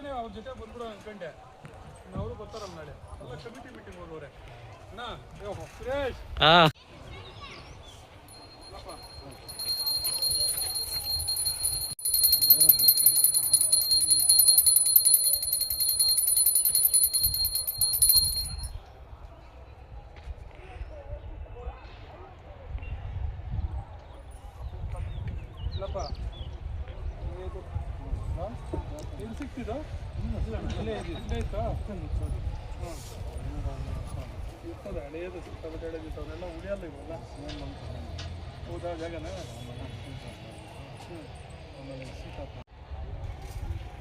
ನಾನೇ ಅವ್ರ ಜೊತೆ ಬಂದ್ಬಿಡೋ ಅನ್ಕೊಂಡೆ. ಅವರು ಬರ್ತಾರಲ್ಲ ನಾಳೆ ಎಲ್ಲ ಕಮಿಟಿ ಮೀಟಿಂಗ್ ಹೋಗೋರೆ ಅಣ್ಣ. ಸುರೇಶ್ ಇಲ್ಲಪ್ಪ ಎಲ್ಲಿ ಸಿಕ್ತಿದ್ದು? ಇಲ್ಲೇ ಇತ್ತಾ? ಹಾಂ ಇರ್ತದೆ ಹಳೆಯದು ಸಿಕ್ತದೆ ಹಳೆದಿತ್ತು ಅವನ್ನೆಲ್ಲ ಉಳಿಯಲ್ಲ ಇವೆಲ್ಲ. ಹೌದಾ ಜಾಗನ?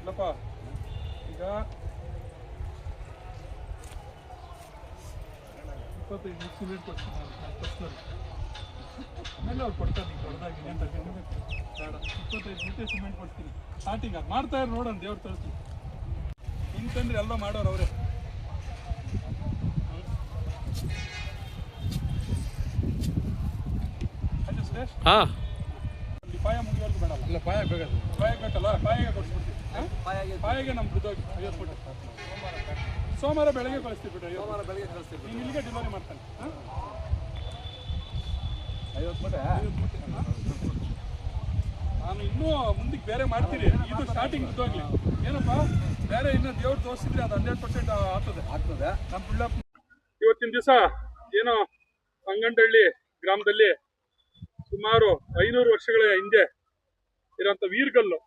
ಇಲ್ಲಪ್ಪ ಈಗ 25 ಸಿಮೆಂಟ್ ಕೊಡ್ತೀನಿ ಪರ್ಸ್ನಲ್. ಆಮೇಲೆ ಅವ್ರು ಕೊಡ್ತಾರೆ ಈಗ ದೊಡ್ಡದಾಗಿ ಏನು ತಗೊಂಡ್ಬೇಕು ಬೇಡ. 25 ಮೂಟೆ ಸಿಮೆಂಟ್ ಕೊಡ್ತೀನಿ ಸ್ಟಾರ್ಟಿಂಗ್. ಅದು ಮಾಡ್ತಾ ಇರೋ ನೋಡೋಣ ದೇವ್ರು ತೋರಿಸ್ತೀನಿ. ಹಿಂಗಂದ್ರೆ ಎಲ್ಲ ಮಾಡೋರು ಅವರೇ. ಆಯ್ತು ಸುರೇಶ್? ಅಲ್ಲಿ ಪಾಯ ಮುಗಿಯೋರ್ಗು ಬೇಡಲ್ಲ. ಇಲ್ಲ ಪಾಯ ಬೇಕಲ್ಲ. ಪಾಯ ಬೇಕಲ್ಲ, ಪಾಯಿಗೆ ಕೊಡಿಸ್ಬಿಡ್ತೀವಿ. ಪಾಯಿಗೆ ನಮ್ಮ ಬಿದ್ದೋಗಿ 50 ಫುಟ್ ಸೋಮವಾರ ಬೆಳಗ್ಗೆ ಕಳಿಸ್ತೀವಿ ಬಿಡ್ರಿ. ಸೋಮವಾರ ಬೆಳಗ್ಗೆ ಕಳಿಸ್ತೀವಿ. ನೀನು ಇಲ್ಲಿಗೆ ಡೆಲಿವರಿ ಮಾಡ್ತಾನೆ. 50 ಮೂಟೆ ನಾನು ಇನ್ನೂ ಮುಂದಕ್ಕೆ ಬೇರೆ ಮಾಡ್ತೀನಿ. ಇದು ಸ್ಟಾರ್ಟಿಂಗ್ ಬಿದ್ದೋಗ್ಲಿ. ಏನಪ್ಪ ಬೇರೆ ಇನ್ನೂ ದೇವ್ರು ತೋರಿಸಿದ್ರೆ ಅದು 100% ಆಗ್ತದೆ. ನಮ್ಮ ಬಿಳ್ಳಪ್ಪ ಇವತ್ತಿನ ದಿವಸ ಏನೋ ಸಂಗಂಡಹಳ್ಳಿ ಗ್ರಾಮದಲ್ಲಿ ಸುಮಾರು 500 ವರ್ಷಗಳ ಹಿಂದೆ ಇರೋಂಥ ವೀರಗಲ್ಲು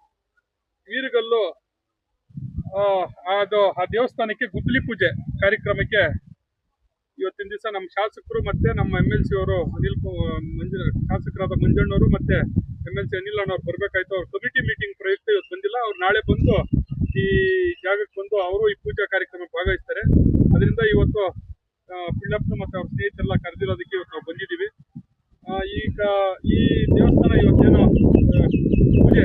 ಅದು ಆ ದೇವಸ್ಥಾನಕ್ಕೆ ಗುದ್ದಲಿ ಪೂಜೆ ಕಾರ್ಯಕ್ರಮಕ್ಕೆ ಇವತ್ತಿನ ದಿವಸ ನಮ್ಮ ಶಾಸಕರು ಮತ್ತೆ ನಮ್ಮ MLC ಅವರು ಶಾಸಕರಾದ ಮಂಜಣ್ಣವರು ಮತ್ತೆ MLC ಅನಿಲ್ ಅಣ್ಣವ್ರು ಬರ್ಬೇಕಾಯ್ತು. ಅವ್ರ ಕಮಿಟಿ ಮೀಟಿಂಗ್ ಪ್ರಯುಕ್ತ ಇವತ್ತು ಬಂದಿಲ್ಲ. ಅವ್ರು ನಾಳೆ ಬಂದು ಈ ಜಾಗಕ್ಕೆ ಬಂದು ಅವರು ಈ ಪೂಜಾ ಕಾರ್ಯಕ್ರಮಕ್ಕೆ ಭಾಗವಹಿಸ್ತಾರೆ. ಅದರಿಂದ ಇವತ್ತು ಪಿಳ್ಳಪ್ಪನ ಮತ್ತೆ ಅವ್ರ ಸ್ನೇಹಿತರೆಲ್ಲ ಕರೆದಿರೋದಕ್ಕೆ ಇವತ್ತು ನಾವು ಬಂದಿದ್ದೀವಿ. ಈಗ ಈ ದೇವಸ್ಥಾನ ಇವತ್ತೇನೋ ಪೂಜೆ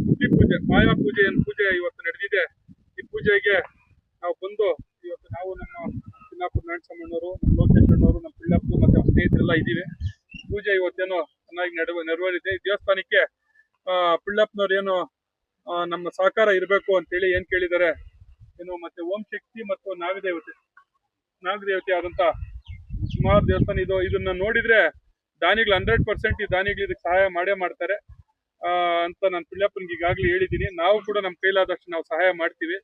ಗುದ್ದಿ ಪೂಜೆ ಮಾಯಾ ಪೂಜೆ ಪೂಜೆ ಇವತ್ತು ನಡೆದಿದೆ. ಈ ಪೂಜೆಗೆ ನಾವು ಬಂದು ಇವತ್ತು ನಾವು ನಮ್ಮ ಚಿನ್ನಾಪುರ ನಾರಾಯಣಸ್ವಾಮಣ್ಣವರು, ನಮ್ಮ ಲೋಕೇಶ್ ಅಣ್ಣವರು, ನಮ್ಮ ಪಿಳ್ಳಪ್ಪ ಮತ್ತೆ ಅವ್ರ ಸ್ನೇಹಿತರೆಲ್ಲ ಇದ್ದೀವಿ. ಪೂಜೆ ಇವತ್ತೇನೋ ಚೆನ್ನಾಗಿ ನೆರವೇರಿದೆ. ಈ ದೇವಸ್ಥಾನಕ್ಕೆ ಪಿಳ್ಳಪ್ಪನವ್ರು ಏನು ನಮ್ಮ ಸಹಕಾರ ಇರಬೇಕು ಅಂತೇಳಿ ಏನ್ ಕೇಳಿದ್ದಾರೆ ಏನು, ಮತ್ತೆ ಓಂ ಶಕ್ತಿ ಮತ್ತು ನಾಗದೇವತೆ ಆದಂತ ಸುಮಾರು ದೇವಸ್ಥಾನ ಇದು. ಇದನ್ನ ನೋಡಿದ್ರೆ ದಾನಿಗಳು 100% ಈ ದಾನಿಗಳು ಇದಕ್ಕೆ ಸಹಾಯ ಮಾಡೇ ಮಾಡ್ತಾರೆ ಅಂತ ನಾನು ಪಿಳ್ಳಪ್ಪನಿಗೆ ಈಗಾಗಲೇ ಹೇಳಿದ್ದೀನಿ. ನಾವು ಕೂಡ ನಮ್ಮ ಕೈಲಾದಷ್ಟು ನಾವು ಸಹಾಯ ಮಾಡ್ತೀವಿ.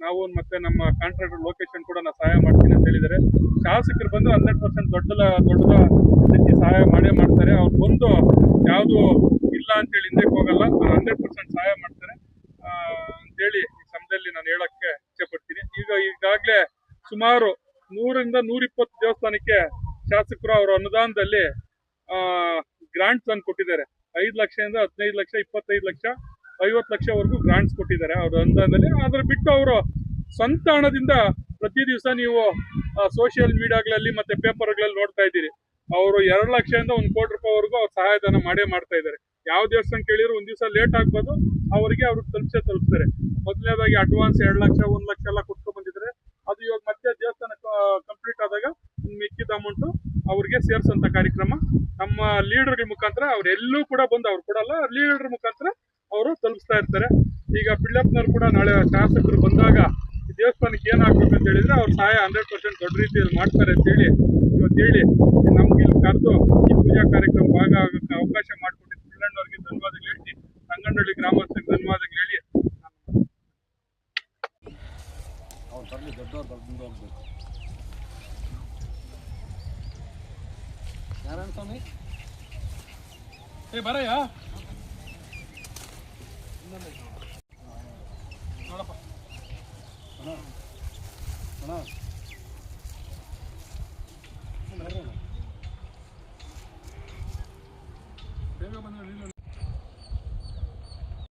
ನಾವು ಮತ್ತೆ ನಮ್ಮ ಕಾಂಟ್ರಾಕ್ಟರ್ ಲೊಕೇಶನ್ ಕೂಡ ನಾವು ಸಹಾಯ ಮಾಡ್ತೀನಿ ಅಂತ ಹೇಳಿದ್ದಾರೆ. ಶಾಸಕರು ಬಂದು 100% ದೊಡ್ಡ ರೀತಿ ಸಹಾಯ ಮಾಡೇ ಮಾಡ್ತಾರೆ. ಅವ್ರು ಬಂದು ಯಾವುದು ಇಲ್ಲ ಅಂತೇಳಿ ಹಿಂದಕ್ಕೆ ಹೋಗಲ್ಲ, 100% ಸಹಾಯ ಮಾಡ್ತಾರೆ ಅಂತೇಳಿ ಈ ಸಮಯದಲ್ಲಿ ನಾನು ಹೇಳಕ್ಕೆ ಇಚ್ಛೆ ಪಡ್ತೀನಿ. ಈಗಾಗಲೇ ಸುಮಾರು 100ರಿಂದ 120 ದೇವಸ್ಥಾನಕ್ಕೆ ಶಾಸಕರು ಅವರ ಅನುದಾನದಲ್ಲಿ ಗ್ರಾಂಟ್ಸ್ ಅನ್ನು ಕೊಟ್ಟಿದ್ದಾರೆ. 5 ಲಕ್ಷದಿಂದ 15 ಲಕ್ಷ, 25 ಲಕ್ಷ, 50 ಲಕ್ಷವರೆಗೂ ಗ್ರಾಂಟ್ಸ್ ಕೊಟ್ಟಿದ್ದಾರೆ ಅವ್ರ ಅನುದಾನದಲ್ಲಿ. ಅದ್ರ ಬಿಟ್ಟು ಅವರು ಸ್ವಂತ ಹಣದಿಂದ ಪ್ರತಿ ದಿವಸ ನೀವು ಸೋಷಿಯಲ್ ಮೀಡಿಯಾಗಳಲ್ಲಿ ಮತ್ತೆ ಪೇಪರ್ಗಳಲ್ಲಿ ನೋಡ್ತಾ ಇದ್ದೀರಿ. ಅವರು 2 ಲಕ್ಷದಿಂದ 1 ಕೋಟಿ ರೂಪಾಯಿವರೆಗೂ ಅವ್ರು ಸಹಾಯಧನ ಮಾಡೇ ಮಾಡ್ತಾ ಇದ್ದಾರೆ. ಯಾವ ದೇವಸ್ಥಾನ ಕೇಳಿದ್ರು ಒಂದ್ ದಿವಸ ಲೇಟ್ ಆಗ್ಬೋದು, ಅವ್ರಿಗೆ ತಲುಪಿಸ್ತಾರೆ. ಮೊದಲನೇದಾಗಿ ಅಡ್ವಾನ್ಸ್ 2 ಲಕ್ಷ 1 ಲಕ್ಷ ಎಲ್ಲ ಕೊಟ್ಕೊಂಡ್ ಬಂದಿದ್ದಾರೆ. ಅದು ಇವಾಗ ಮತ್ತೆ ದೇವಸ್ಥಾನ ಕಂಪ್ಲೀಟ್ ಆದಾಗ ಮಿಕ್ಕಿದ ಅಮೌಂಟ್ ಅವ್ರಿಗೆ ಸೇರ್ಸಂತ ಕಾರ್ಯಕ್ರಮ ನಮ್ಮ ಲೀಡರ್ಗಳ ಮುಖಾಂತರ ಅವರೆಲ್ಲೂ ಕೂಡ ಬಂದು ಅವ್ರು ಕೊಡಲ್ಲ, ಲೀಡರ್ ಮುಖಾಂತರ ಅವರು ತಲುಪಿಸ್ತಾ ಇರ್ತಾರೆ. ಈಗ ಪಿಳ್ಳಪ್ಪನವ್ರು ಕೂಡ ನಾಳೆ ಶಾಸಕರು ಬಂದಾಗ ಈ ದೇವಸ್ಥಾನಕ್ಕೆ ಏನಾಗ್ಬೇಕು ಅಂತ ಹೇಳಿದ್ರೆ ಅವ್ರ ಸಹಾಯ 100% ದೊಡ್ಡ ರೀತಿಯಲ್ಲಿ ಮಾಡ್ತಾರೆ ಅಂತ ಹೇಳಿ ಇವತ್ತು ಹೇಳಿ ನಮ್ಗೆ ಇಲ್ಲಿ ಕರೆದು ಈ ಪೂಜಾ ಕಾರ್ಯಕ್ರಮ ಭಾಗ ಆಗಕ್ಕೆ ಅವಕಾಶ ಮಾಡಿಕೊಟ್ಟಿದ್ದು ಪಿಳ್ಳಣ್ಣವ್ರಿಗೆ ಧನ್ಯವಾದಗಳು ಹೇಳ್ತೀನಿ. ಸಂಗಂಡಹಳ್ಳಿ ಗ್ರಾಮಸ್ಥರಿಗೆ ಧನ್ಯವಾದಗಳು ಹೇಳಿ ದೊಡ್ಡವ್ರು ಬರ್ದು ಹೋಗ್ಬೇಕು. ನಾರಾಯಣ ಸ್ವಾಮಿ ಬರಯ್ಯ ನೋಡಪ್ಪ.